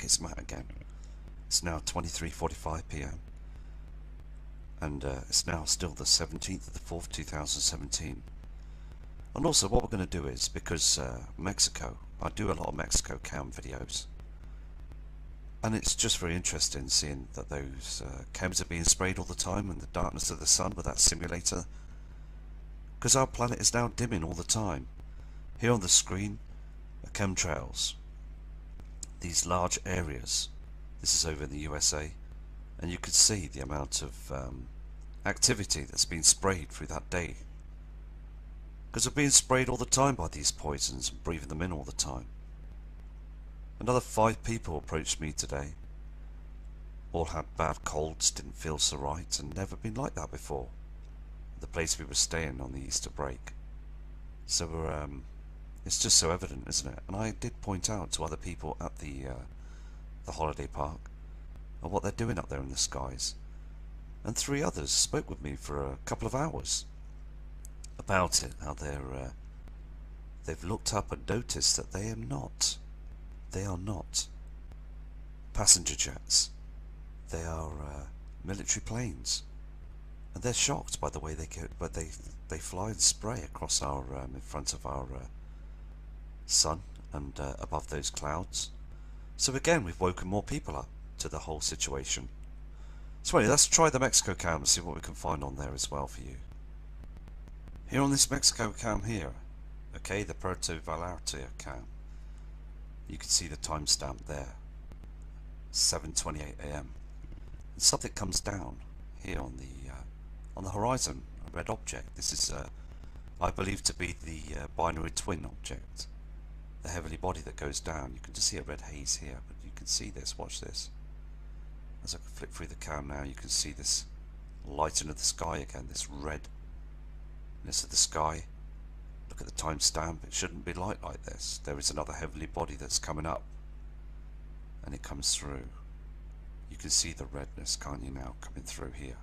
it's Matt again. It's now 23:45 p.m. and it's now still the 17th of the 4th 2017. And also what we're going to do is, because Mexico, I do a lot of Mexico cam videos, and it's just very interesting seeing that those chems are being sprayed all the time in the darkness of the sun with that simulator, because our planet is now dimming all the time. Here on the screen are chemtrails, these large areas. This is over in the USA, and you can see the amount of activity that's been sprayed through that day, because we're being sprayed all the time by these poisons and breathing them in all the time. Another 5 people approached me today. All had bad colds, didn't feel so right, and never been like that before. The place we were staying on the Easter break. So it's just so evident, isn't it? And I did point out to other people at the holiday park and what they're doing up there in the skies. And 3 others spoke with me for a couple of hours about it, how they've looked up and noticed that they are not passenger jets. They are military planes, and they're shocked by the way they fly and spray across our in front of our sun and above those clouds. So again, we've woken more people up to the whole situation. So anyway, let's try the Mexico cam and see what we can find on there as well for you. Here on this Mexico cam here, okay, the Puerto Vallarta cam, you can see the timestamp there, 7:28 AM. And something comes down here on the horizon, a red object. This is I believe to be the binary twin object, the heavenly body that goes down. You can just see a red haze here, but you can see this. Watch this. As I flick through the cam now, you can see this lighting of the sky again, this redness of the sky. Look at the timestamp. It shouldn't be light like this. There is another heavenly body that's coming up, and it comes through. You can see the redness, can't you, now coming through here.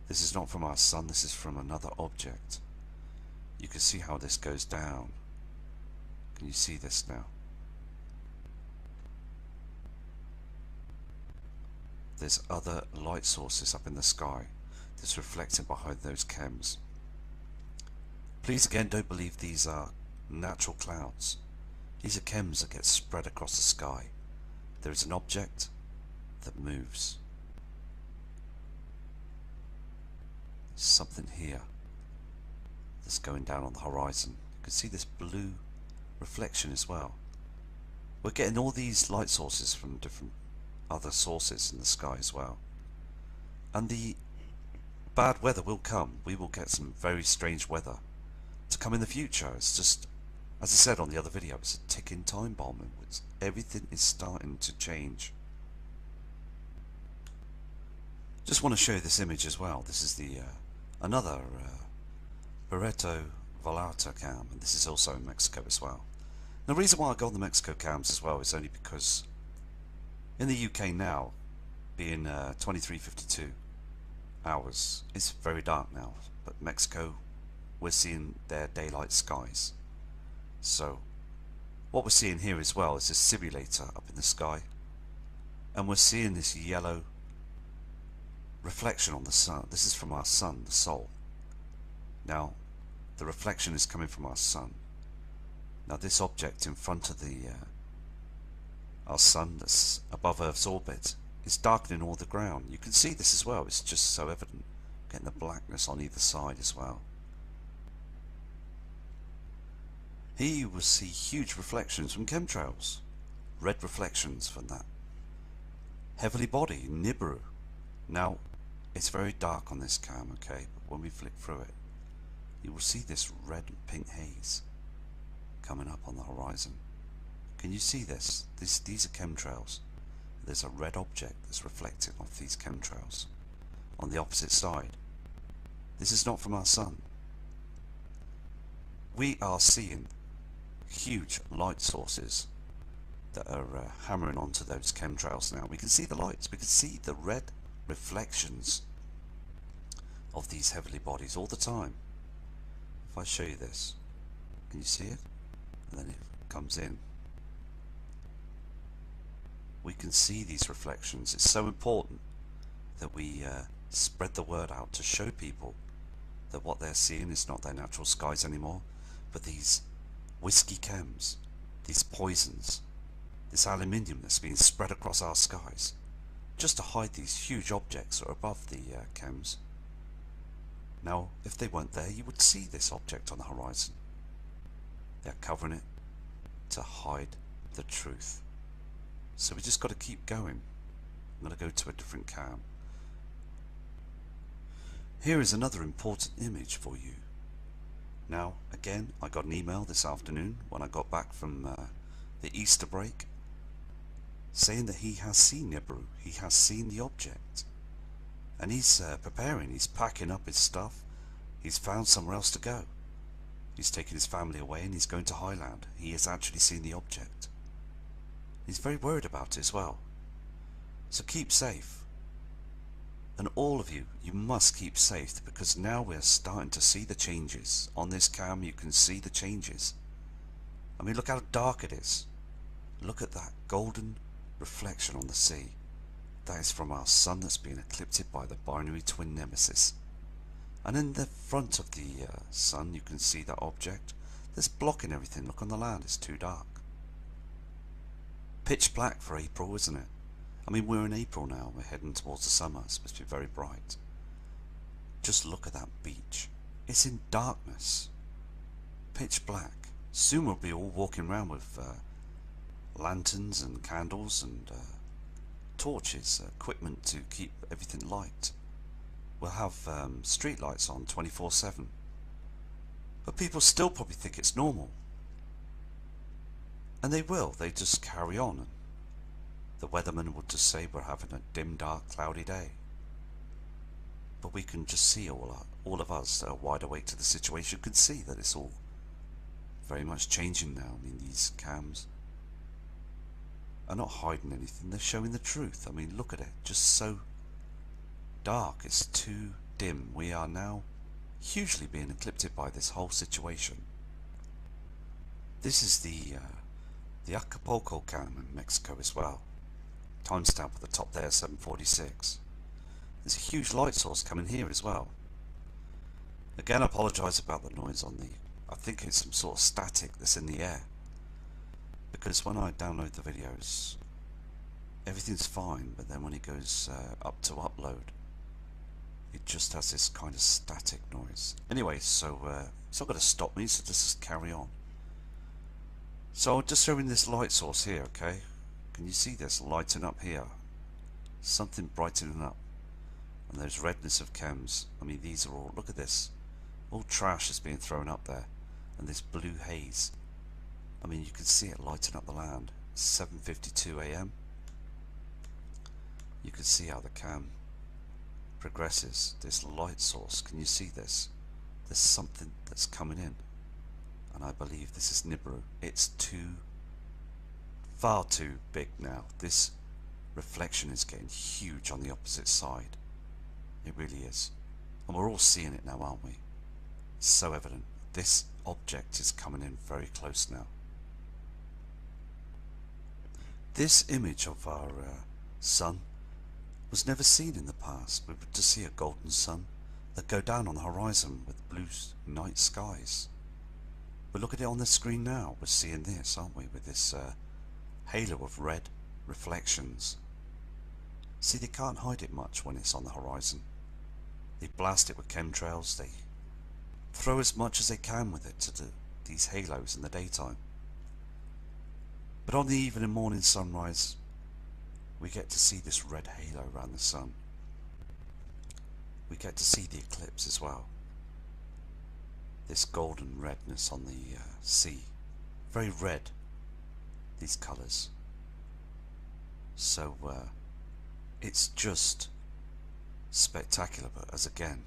This is not from our sun, this is from another object. You can see how this goes down. Can you see this now? There's other light sources up in the sky that's reflecting behind those chems. Please again, don't believe these are natural clouds. These are chems that get spread across the sky. There is an object that moves. There's something here that's going down on the horizon. You can see this blue reflection as well. We're getting all these light sources from different other sources in the sky as well. And the bad weather will come. We will get some very strange weather to come in the future. It's just, as I said on the other video, it's a ticking time bomb. Everything is starting to change. Just want to show you this image as well. This is the another Puerto Vallarta cam, and this is also in Mexico as well. Now, the reason why I got the Mexico cams as well is only because in the UK now, being 23:52 hours, it's very dark now, but Mexico, we're seeing their daylight skies. So what we're seeing here as well is a simulator up in the sky, and we're seeing this yellow reflection on the sun. This is from our sun, the Sol. Now the reflection is coming from our sun. Now this object in front of our sun that's above Earth's orbit is darkening all the ground. You can see this as well. It's just so evident, getting the blackness on either side as well. Here you will see huge reflections from chemtrails, red reflections from that heavenly body, Nibiru. Now, it's very dark on this cam, okay, but when we flick through it, you will see this red and pink haze coming up on the horizon. Can you see this? These are chemtrails. There's a red object that's reflecting off these chemtrails on the opposite side. This is not from our sun. We are seeing huge light sources that are hammering onto those chemtrails now. We can see the lights, we can see the red reflections of these heavenly bodies all the time. If I show you this, can you see it? And then it comes in. we can see these reflections. It's so important that we spread the word out to show people that what they're seeing is not their natural skies anymore, but these whiskey chems, these poisons, this aluminium that's being spread across our skies, just to hide these huge objects that are above the chems. Now, if they weren't there, you would see this object on the horizon. They're covering it to hide the truth. So we just got to keep going. I'm going to go to a different cam. Here is another important image for you. Now, again, I got an email this afternoon when I got back from the Easter break, saying that he has seen Nibiru, he has seen the object. And he's preparing, he's packing up his stuff, he's found somewhere else to go. He's taking his family away and he's going to Highland. He has actually seen the object. He's very worried about it as well. So keep safe. And all of you, you must keep safe, because now we're starting to see the changes. On this cam you can see the changes. I mean, look how dark it is. Look at that golden reflection on the sea. That is from our sun that's being eclipsed by the binary twin nemesis. And in the front of the sun you can see that object that's blocking everything. Look on the land, it's too dark. Pitch black for April, isn't it? I mean, we're in April now, we're heading towards the summer, it's supposed to be very bright. Just look at that beach. It's in darkness. Pitch black. Soon we'll be all walking around with lanterns and candles and torches, equipment to keep everything light. We'll have street lights on 24/7. But people still probably think it's normal. And they will, they just carry on. The weatherman would just say we're having a dim, dark, cloudy day. But we can just see, all of us that are wide awake to the situation can see that it's all very much changing now. I mean, these cams are not hiding anything, they're showing the truth. I mean, look at it, just so dark, it's too dim. We are now hugely being eclipsed by this whole situation. This is the Acapulco cam in Mexico as well. Timestamp at the top there, 7:46. There's a huge light source coming here as well. Again, I apologise about the noise on the, I think it's some sort of static that's in the air. Because when I download the videos, everything's fine, but then when it goes up to upload, it just has this kind of static noise. Anyway, so it's not going to stop me, so just carry on. So I'm just showing this light source here, okay? Can you see this lighting up here? Something brightening up. And there's redness of chems. I mean, these are all, look at this. All trash is being thrown up there. And this blue haze. I mean, you can see it lighting up the land. 7:52 AM. You can see how the cam progresses. This light source, can you see this? There's something that's coming in. And I believe this is Nibiru. It's far too big now. This reflection is getting huge on the opposite side. It really is. And we're all seeing it now, aren't we? It's so evident. This object is coming in very close now. This image of our sun was never seen in the past. We would just see a golden sun that go down on the horizon with blue night skies. But look at it on the screen now. We're seeing this, aren't we, with this halo of red reflections. See, they can't hide it much when it's on the horizon. They blast it with chemtrails. They throw as much as they can with it to these halos in the daytime. But on the evening morning sunrise, we get to see this red halo around the sun. We get to see the eclipse as well. This golden redness on the sea. Very red, these colours. So it's just spectacular, but as again,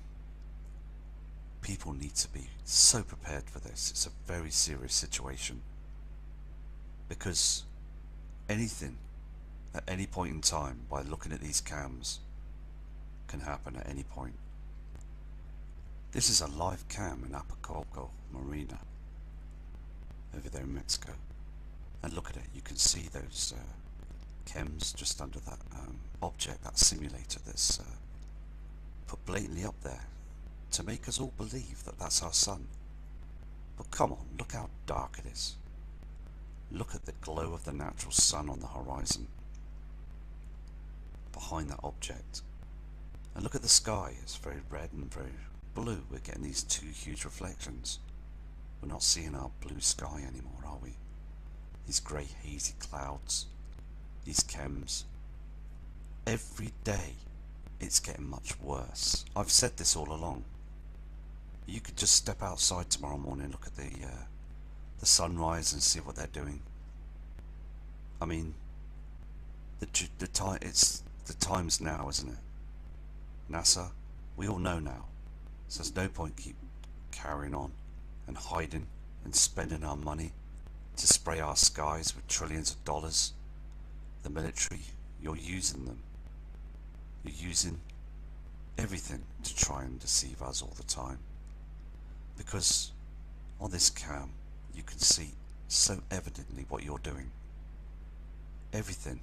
people need to be so prepared for this. It's a very serious situation, because anything at any point in time, by looking at these cams, can happen at any point. This is a live cam in Acapulco Marina over there in Mexico, and look at it, you can see those chems just under that object, that simulator that's put blatantly up there to make us all believe that that's our sun. But come on, look how dark it is. Look at the glow of the natural sun on the horizon behind that object. And look at the sky, it's very red and very blue. We're getting these two huge reflections. We're not seeing our blue sky anymore, are we? These grey hazy clouds, these chems. Every day it's getting much worse. I've said this all along. You could just step outside tomorrow morning and look at the sunrise and see what they're doing. I mean, the time, it's the time's now, isn't it? NASA, we all know now. So there's no point keep carrying on and hiding and spending our money to spray our skies with trillions of dollars. The military, you're using them. You're using everything to try and deceive us all the time. Because on this cam, you can see so evidently what you're doing. Everything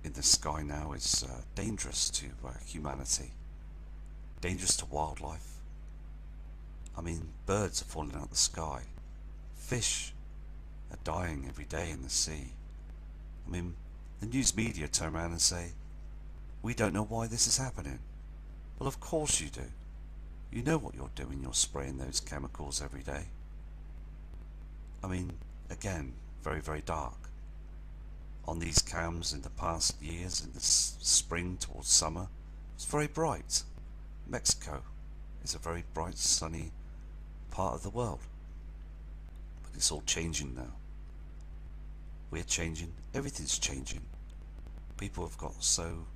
in the sky now is dangerous to humanity, dangerous to wildlife. I mean, birds are falling out of the sky, fish are dying every day in the sea. I mean, the news media turn around and say, we don't know why this is happening. Well, of course you do. You know what you're doing, you're spraying those chemicals every day. I mean, again, very, very dark. On these cams in the past years, in the spring towards summer, it's very bright. Mexico is a very bright, sunny part of the world. But it's all changing now. We're changing, everything's changing. People have got so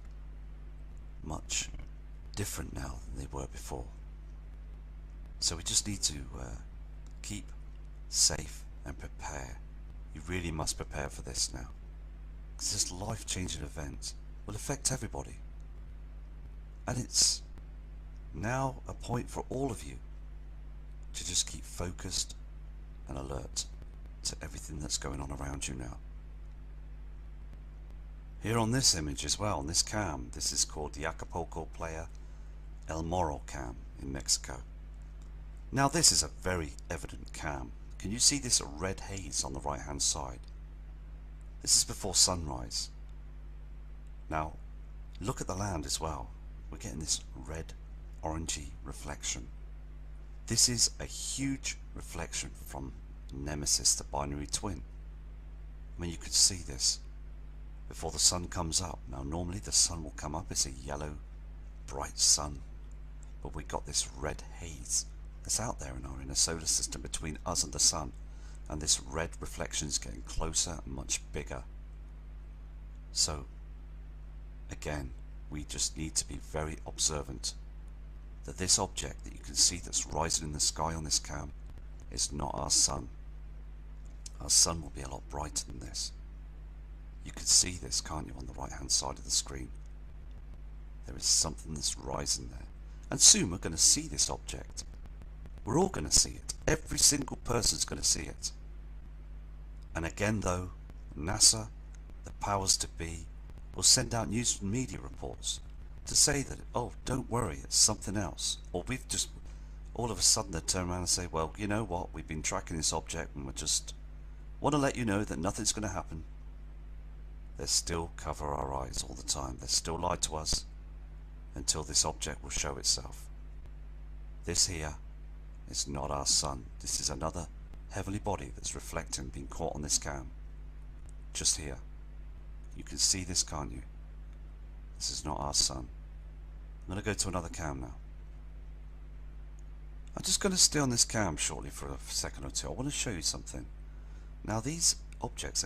much different now than they were before. So we just need to keep safe and prepare. You really must prepare for this now. Because this life-changing event will affect everybody. And it's now a point for all of you to just keep focused and alert to everything that's going on around you now. Here on this image as well, on this cam, this is called the Acapulco Playa El Morro cam in Mexico. Now this is a very evident cam. Can you see this red haze on the right hand side? This is before sunrise. Now look at the land as well. We're getting this red orangey reflection. This is a huge reflection from Nemesis, the binary twin. I mean, you could see this before the sun comes up. Now normally the sun will come up, it's a yellow bright sun, but we got this red haze that's out there in our inner solar system between us and the sun, and this red reflection is getting closer and much bigger. So again, we just need to be very observant that this object that you can see that's rising in the sky on this cam is not our sun. Our sun will be a lot brighter than this. You can see this, can't you, on the right hand side of the screen? There is something that's rising there, and soon we're going to see this object. We're all going to see it. Every single person's going to see it. And again though, NASA, the powers to be, will send out news and media reports to say that, oh, don't worry, it's something else. Or we've just, all of a sudden they turn around and say, well, you know what, we've been tracking this object and we just want to let you know that nothing's going to happen. They still cover our eyes all the time. They still lie to us until this object will show itself. This here is not our sun. This is another heavenly body that's reflecting, being caught on this cam. Just here. You can see this, can't you? This is not our sun. I'm going to go to another cam now. I'm just going to stay on this cam shortly for a second or two. I want to show you something. Now these objects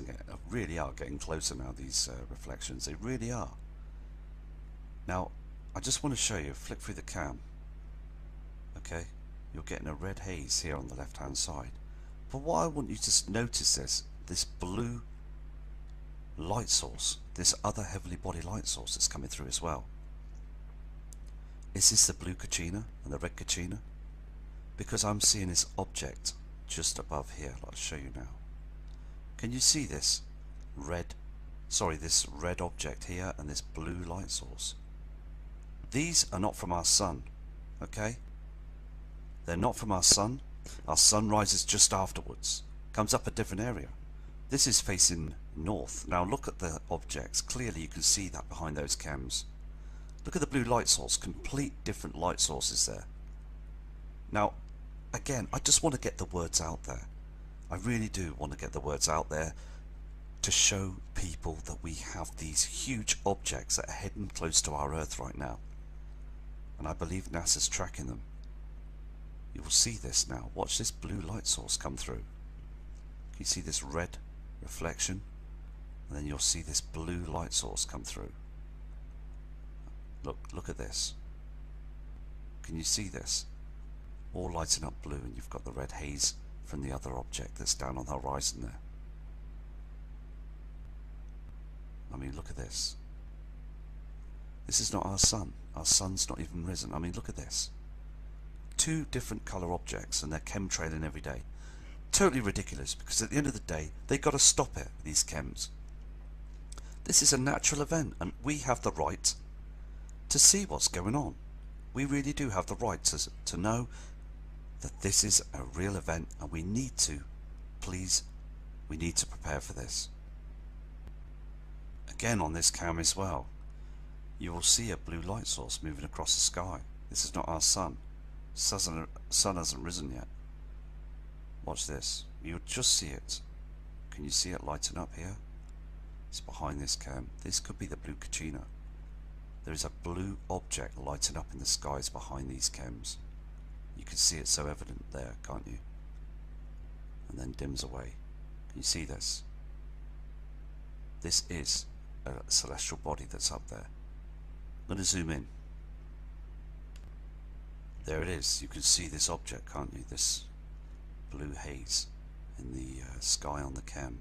really are getting closer now, these reflections. They really are. Now I just want to show you, flick through the cam. Okay, you're getting a red haze here on the left hand side. But what I want you to notice is this blue light source, this other heavenly body light source that's coming through as well. Is this the blue Kachina and the red Kachina? Because I'm seeing this object just above here. I'll show you now. Can you see this red sorry, this red object here and this blue light source. These are not from our sun, okay? They're not from our sun. Our sun rises just afterwards, comes up a different area. This is facing north. Now look at the objects. Clearly you can see that behind those chems. Look at the blue light source, complete different light sources there. Now, again, I just want to get the words out there. I really do want to get the words out there to show people that we have these huge objects that are heading close to our Earth right now. And I believe NASA's tracking them. You will see this now. Watch this blue light source come through. You see this red reflection, and then you'll see this blue light source come through. Look at this. Can you see this? All lighting up blue, and you've got the red haze from the other object that's down on the horizon there. I mean, look at this. This is not our sun. Our sun's not even risen. I mean, look at this. Two different colour objects, and they're chemtrailing every day. Totally ridiculous, because at the end of the day, they've got to stop it, these chems. This is a natural event, and we have the right to see what's going on. We really do have the right to know that this is a real event, and we need to, please, we need to prepare for this. Again on this cam as well, you will see a blue light source moving across the sky. This is not our sun. Sun hasn't risen yet. Watch this. You'll just see it. Can you see it lighting up here? It's behind this cam. This could be the blue Kachina. There is a blue object lighting up in the skies behind these chems. You can see it so evident there, can't you? And then dims away. Can you see this? This is a celestial body that's up there. I'm going to zoom in. There it is. You can see this object, can't you? This blue haze in the sky on the cam.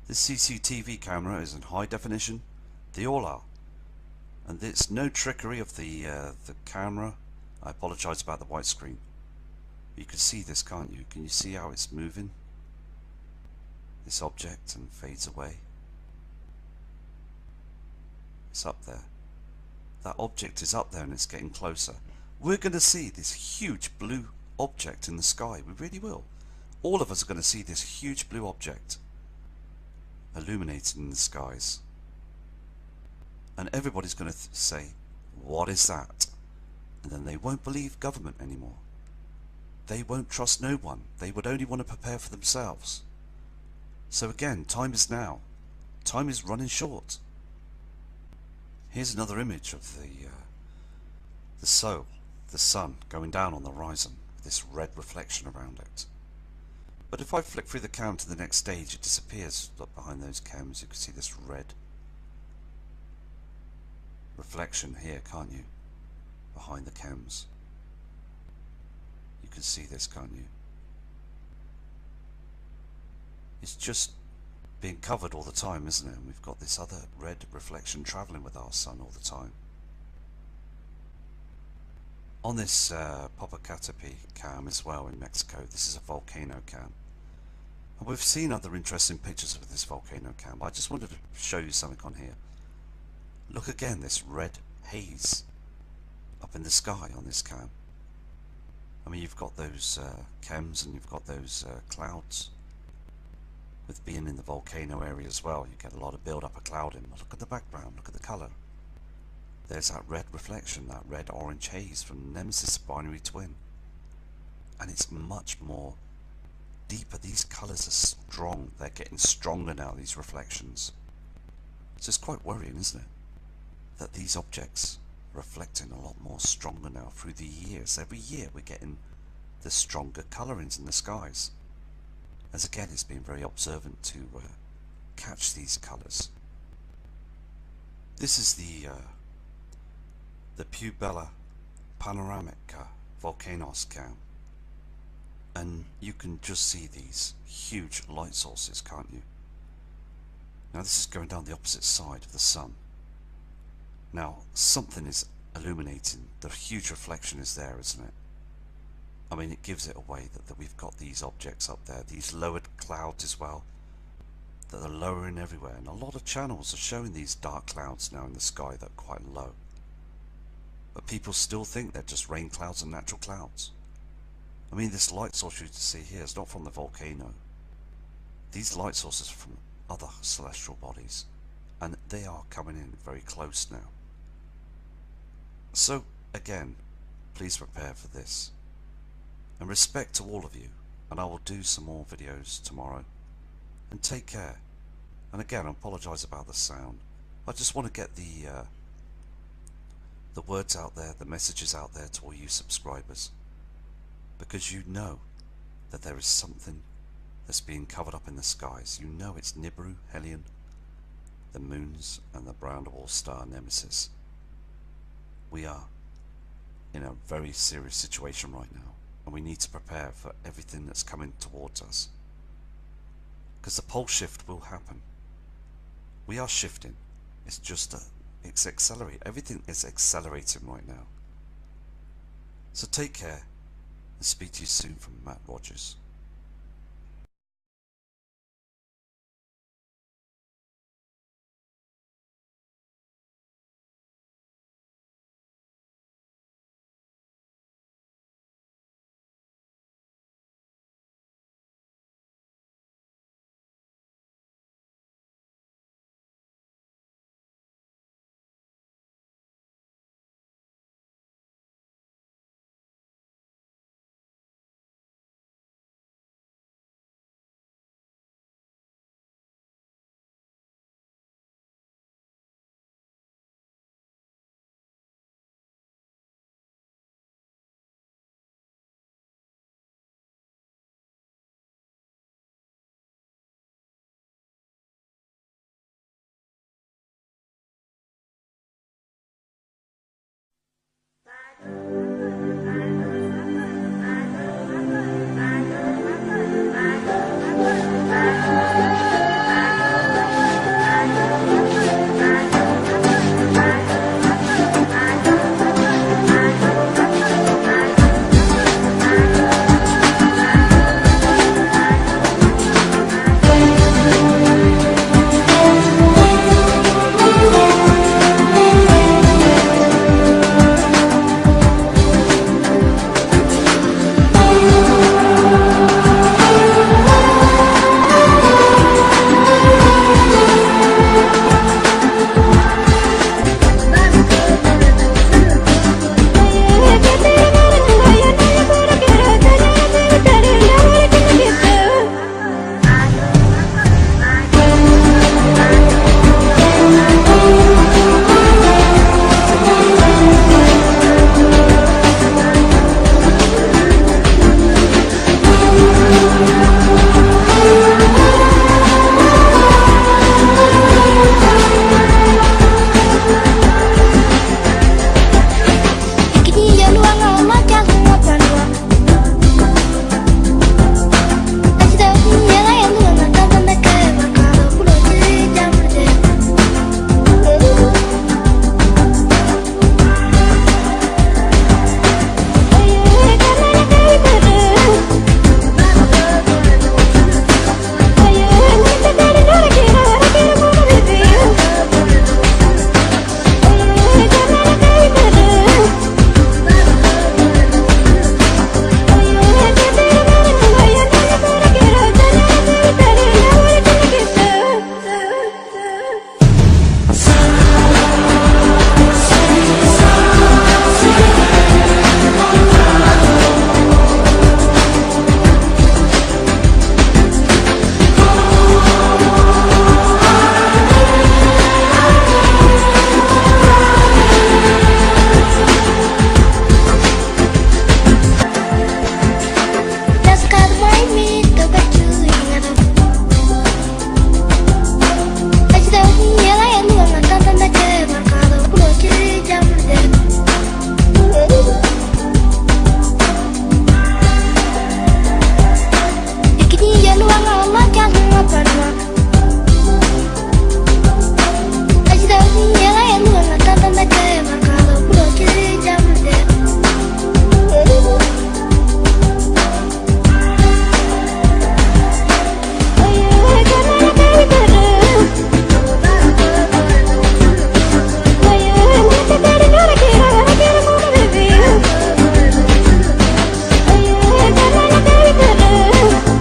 This CCTV camera is in high definition. They all are. And it's no trickery of the camera. I apologise about the white screen. You can see this, can't you? Can you see how it's moving? This object, and fades away. It's up there. That object is up there and it's getting closer. We're going to see this huge blue object in the sky. We really will. All of us are going to see this huge blue object illuminating in the skies. And everybody's going to say, what is that? And then they won't believe government anymore. They won't trust no one. They would only want to prepare for themselves. So again, time is now. Time is running short. Here's another image of the sun going down on the horizon, with this red reflection around it. But if I flick through the cam to the next stage, it disappears. Look behind those cams, you can see this red reflection here, can't you? Behind the cams. You can see this, can't you? It's just being covered all the time, isn't it? And we've got this other red reflection travelling with our sun all the time. On this Popocatépetl cam as well in Mexico, this is a volcano cam. And we've seen other interesting pictures of this volcano cam. I just wanted to show you something on here. Look again, this red haze up in the sky on this cam. I mean, you've got those chems and you've got those clouds. With being in the volcano area as well, you get a lot of build-up of clouding. Look at the background, look at the colour. There's that red reflection, that red-orange haze from Nemesis binary twin. And it's much more deeper. These colours are strong. They're getting stronger now, these reflections. So it's quite worrying, isn't it? That these objects are reflecting a lot more stronger now through the years. Every year we're getting the stronger colourings in the skies. As again, it's been very observant to catch these colours. This is the Pubella panoramic volcanoes cam, and you can just see these huge light sources, can't you? Now this is going down the opposite side of the sun. Now something is illuminating. The huge reflection is there, isn't it? I mean, it gives it away that we've got these objects up there, these lowered clouds as well. that are lowering everywhere, and a lot of channels are showing these dark clouds now in the sky that are quite low. But people still think they're just rain clouds and natural clouds. I mean, this light source you see here is not from the volcano. These light sources are from other celestial bodies, and they are coming in very close now. So, again, please prepare for this. And respect to all of you, and I will do some more videos tomorrow. And take care. And again, I apologise about the sound. I just want to get the words out there, the messages out there to all you subscribers. Because you know that there is something that's being covered up in the skies. You know it's Nibiru, Helion, the moons, and the brown dwarf star Nemesis. We are in a very serious situation right now, and we need to prepare for everything that's coming towards us. Because the pole shift will happen. We are shifting. It's just it's accelerating. Everything is accelerating right now. So take care, and speak to you soon from Matt Rogers.